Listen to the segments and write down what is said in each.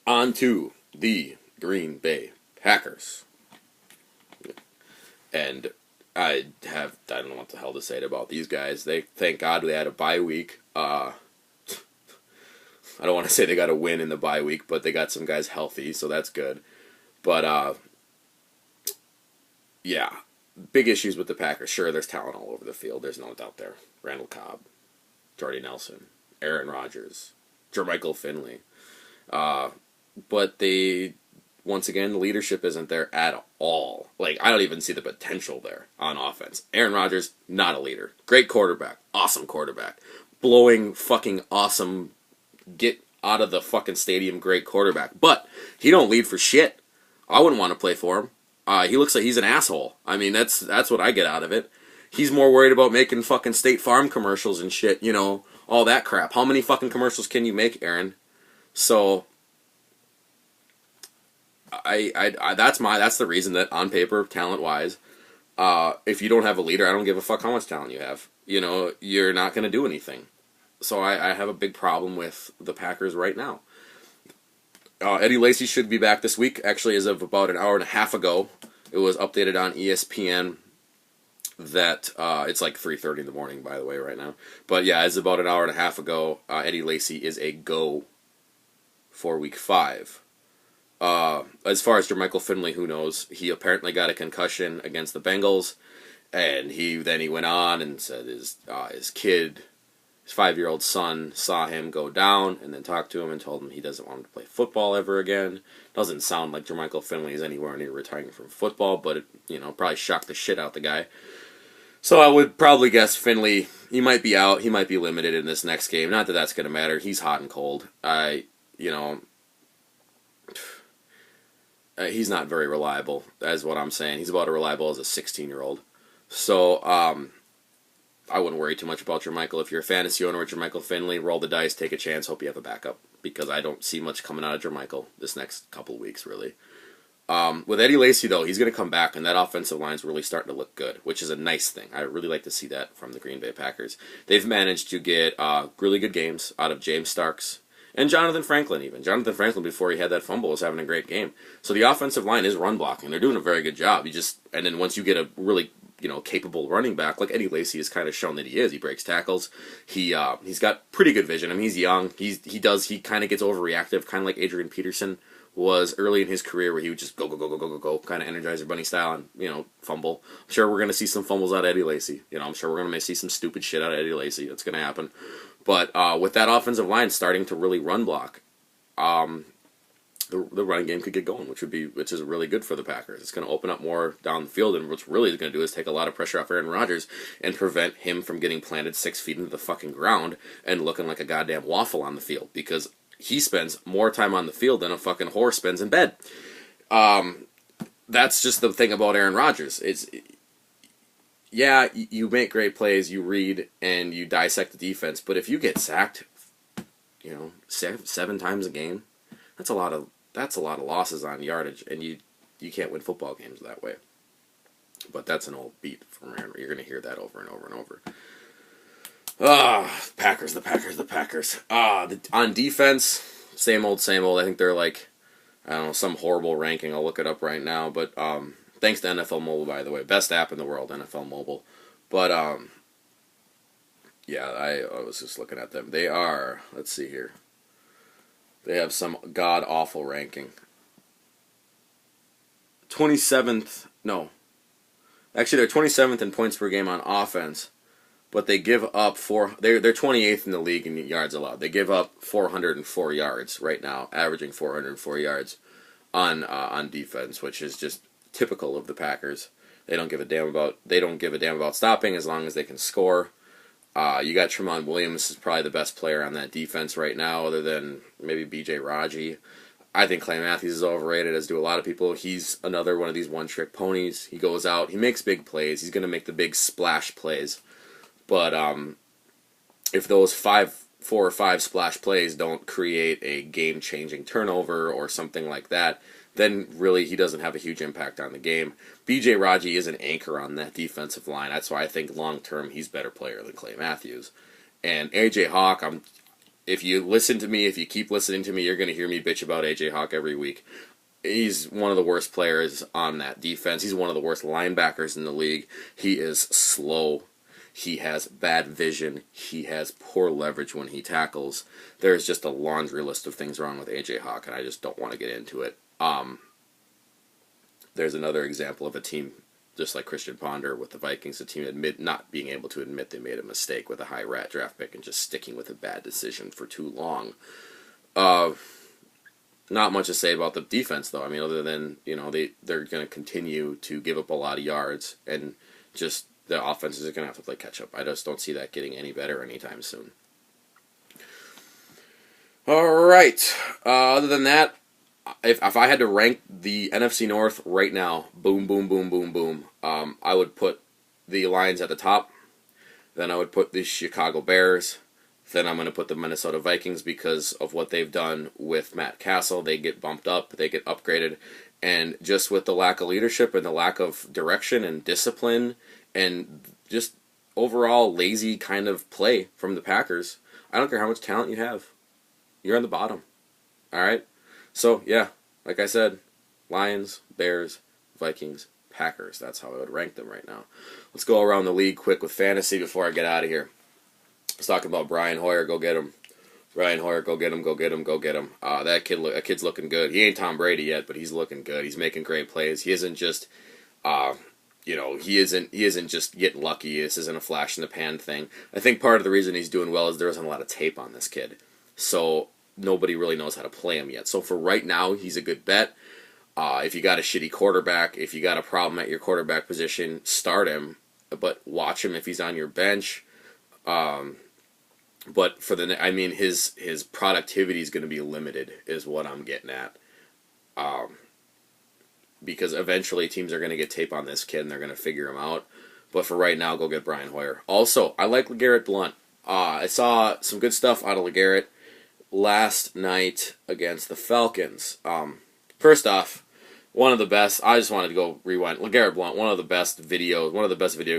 On to the Green Bay Packers. And I don't know what the hell to say about these guys. Thank God they had a bye week. I don't want to say they got a win in the bye week, but they got some guys healthy, so that's good. But, yeah, big issues with the Packers. Sure, there's talent all over the field. There's no doubt there. Randall Cobb, Jordy Nelson, Aaron Rodgers, Jermichael Finley. But once again, the leadership isn't there at all. Like, I don't even see the potential there on offense. Aaron Rodgers, not a leader. Great quarterback. Awesome quarterback. Blowing fucking awesome, get out of the fucking stadium great quarterback. But he don't lead for shit. I wouldn't want to play for him. He looks like he's an asshole. I mean, that's what I get out of it. He's more worried about making fucking State Farm commercials and shit, you know, all that crap. How many fucking commercials can you make, Aaron? So that's the reason that on paper, talent wise, if you don't have a leader, I don't give a fuck how much talent you have. You know, you're not going to do anything. So I have a big problem with the Packers right now. Eddie Lacy should be back this week. Actually, as of about an hour and a half ago, it was updated on ESPN that it's like 3:30 in the morning, by the way, right now. But yeah, as about an hour and a half ago, Eddie Lacy is a go for Week 5. As far as Jermichael Finley, who knows? He apparently got a concussion against the Bengals, and he went on and said his kid, his 5-year-old son, saw him go down and then talked to him and told him he doesn't want him to play football ever again. Doesn't sound like Jermichael Finley is anywhere near retiring from football, but it, probably shocked the shit out the guy. So I would probably guess Finley, he might be out, he might be limited in this next game. Not that that's going to matter. He's hot and cold. He's not very reliable, that's what I'm saying. He's about as reliable as a 16-year-old. So, I wouldn't worry too much about Jermichael. If you're a fantasy owner with Jermichael Finley, roll the dice, take a chance, hope you have a backup. Because I don't see much coming out of Jermichael this next couple of weeks, really. With Eddie Lacy, though, he's going to come back, and that offensive line's really starting to look good, which is a nice thing. I really like to see that from the Green Bay Packers. They've managed to get really good games out of James Starks and Jonathan Franklin, even. Jonathan Franklin, before he had that fumble, was having a great game. So the offensive line is run blocking. They're doing a very good job. And then once you get a really capable running back, like Eddie Lacy has kind of shown that he is. He breaks tackles. He's got pretty good vision. I mean, he's young. He kind of gets overreactive, kind of like Adrian Peterson was early in his career, where he would just go, kind of Energizer Bunny style and, fumble. I'm sure we're going to see some fumbles out of Eddie Lacy. I'm sure we're going to see some stupid shit out of Eddie Lacy. That's going to happen. But with that offensive line starting to really run block, the running game could get going, which is really good for the Packers. It's going to open up more down the field, and what's really going to do is take a lot of pressure off Aaron Rodgers and prevent him from getting planted 6 feet into the fucking ground and looking like a goddamn waffle on the field, because he spends more time on the field than a fucking horse spends in bed. That's just the thing about Aaron Rodgers. You make great plays, you read, and you dissect the defense, but if you get sacked, 7 times a game, that's a lot of losses on yardage, and you can't win football games that way. But that's an old beat from Aaron. You're going to hear that over and over and over. Packers. On defense, same old. I think they're like, I don't know, some horrible ranking. I'll look it up right now. But thanks to NFL Mobile, by the way. Best app in the world, NFL Mobile. But, yeah, I was just looking at them. They are, let's see here. They have some god-awful ranking. 27th, no. Actually, they're 27th in points per game on offense, but they give up they're 28th in the league in yards allowed. They give up 404 yards right now, averaging 404 yards on defense, which is just typical of the Packers. They don't give a damn about stopping as long as they can score. You got Tramon Williams is probably the best player on that defense right now, other than maybe B.J. Raji. I think Clay Matthews is overrated, as do a lot of people. He's another one of these one-trick ponies. He goes out, he makes big plays. He's going to make the big splash plays. But if those 4 or 5 splash plays don't create a game-changing turnover or something like that, then really he doesn't have a huge impact on the game. B.J. Raji is an anchor on that defensive line. That's why I think long-term he's a better player than Clay Matthews. And A.J. Hawk, if you listen to me, if you keep listening to me, you're going to hear me bitch about AJ Hawk every week. He's one of the worst players on that defense. He's one of the worst linebackers in the league. He is slow. He has bad vision. He has poor leverage when he tackles. There's just a laundry list of things wrong with AJ Hawk, and I just don't want to get into it. There's another example of a team just like Christian Ponder with the Vikings, a team not being able to admit they made a mistake with a high rat draft pick and just sticking with a bad decision for too long. Not much to say about the defense, though. I mean, other than, they're going to continue to give up a lot of yards, and just the offenses are going to have to play catch-up. I just don't see that getting any better anytime soon. All right. Other than that, if I had to rank the NFC North right now, boom, boom, boom, boom, boom, I would put the Lions at the top. Then I would put the Chicago Bears. Then I'm going to put the Minnesota Vikings because of what they've done with Matt Castle. They get bumped up. They get upgraded. And just with the lack of leadership and the lack of direction and discipline and just overall lazy kind of play from the Packers, I don't care how much talent you have. You're on the bottom. All right? So, yeah, like I said, Lions, Bears, Vikings, Packers. That's how I would rank them right now. Let's go around the league quick with fantasy before I get out of here. I was talking about Brian Hoyer. Go get him. Brian Hoyer, go get him, go get him, go get him. That kid's looking good. He ain't Tom Brady yet, but he's looking good. He's making great plays. He isn't just, he isn't just getting lucky. This isn't a flash in the pan thing. I think part of the reason he's doing well is there isn't a lot of tape on this kid. So nobody really knows how to play him yet. So for right now, he's a good bet. If you got a shitty quarterback, if you got a problem at your quarterback position, start him. But watch him if he's on your bench. But for his productivity is going to be limited, is what I'm getting at. Because eventually teams are going to get tape on this kid and they're going to figure him out. But for right now, go get Brian Hoyer. Also, I like LeGarrette Blount. I saw some good stuff out of LeGarrette last night against the Falcons. First off, one of the best, I just wanted to go rewind. LeGarrette Blount, one of the best video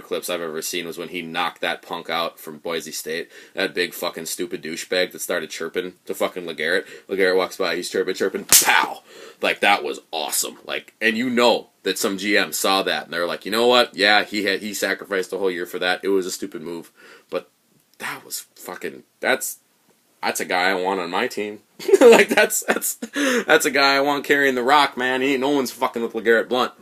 clips I've ever seen was when he knocked that punk out from Boise State. That big fucking stupid douchebag that started chirping to fucking LeGarrette. LeGarrette walks by, he's chirping, pow! Like, that was awesome. Like, and you know that some GM saw that, and they're like, you know what? Yeah, he sacrificed a whole year for that. It was a stupid move. But that was fucking, that's a guy I want on my team. Like, that's a guy I want carrying the rock, man. No one's fucking with LeGarrette Blount.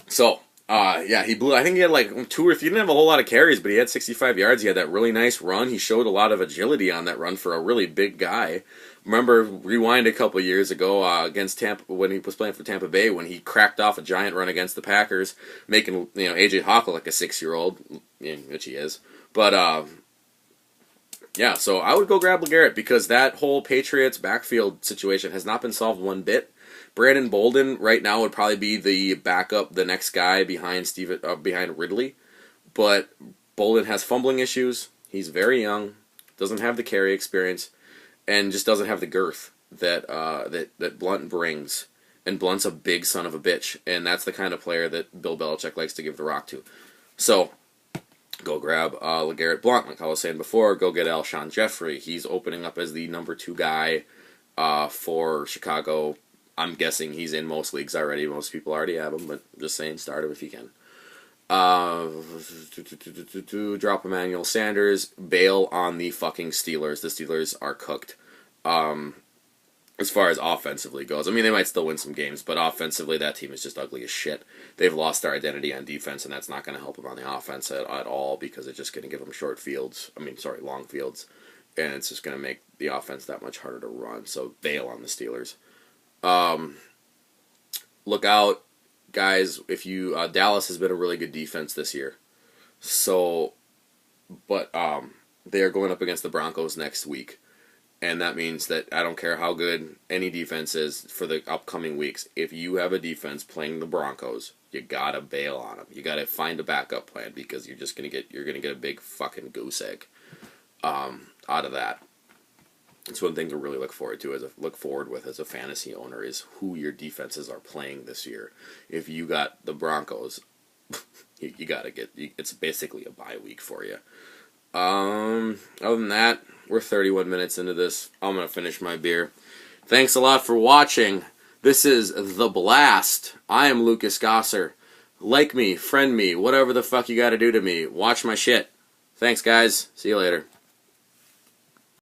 So, he blew. I think he had like he didn't have a whole lot of carries, but he had 65 yards. He had that really nice run. He showed a lot of agility on that run for a really big guy. Remember, rewind a couple years ago against Tampa, when he was playing for Tampa Bay, when he cracked off a giant run against the Packers, making AJ Hawk look like a 6-year-old, which he is. But yeah, so I would go grab LeGarrette because that whole Patriots backfield situation has not been solved one bit. Brandon Bolden right now would probably be the backup, the next guy behind Ridley, but Bolden has fumbling issues. He's very young, doesn't have the carry experience, and just doesn't have the girth that Blount brings. And Blunt's a big son of a bitch, and that's the kind of player that Bill Belichick likes to give the rock to. So go grab LeGarrette Blount, like I was saying before. Go get Alshon Jeffrey. He's opening up as the number 2 guy for Chicago. I'm guessing he's in most leagues already. Most people already have him, but I'm just saying, start him if you can. Drop Emmanuel Sanders. Bail on the fucking Steelers. The Steelers are cooked. As far as offensively goes. I mean, they might still win some games, but offensively, that team is just ugly as shit. They've lost their identity on defense, and that's not going to help them on the offense at all because it's just going to give them long fields, and it's just going to make the offense that much harder to run. So bail on the Steelers. Look out, guys. If you Dallas has been a really good defense this year, but they are going up against the Broncos next week. And that means that I don't care how good any defense is for the upcoming weeks. If you have a defense playing the Broncos, you gotta bail on them. You gotta find a backup plan because you're gonna get a big fucking goose egg out of that. It's one thing to really look forward with as a fantasy owner is who your defenses are playing this year. If you got the Broncos, you gotta it's basically a bye week for you. Other than that, we're 31 minutes into this. I'm gonna finish my beer. Thanks a lot for watching. This is The Blast. I am Lucas Gosser. Like me, friend me, whatever the fuck you gotta do to me. Watch my shit. Thanks, guys. See you later.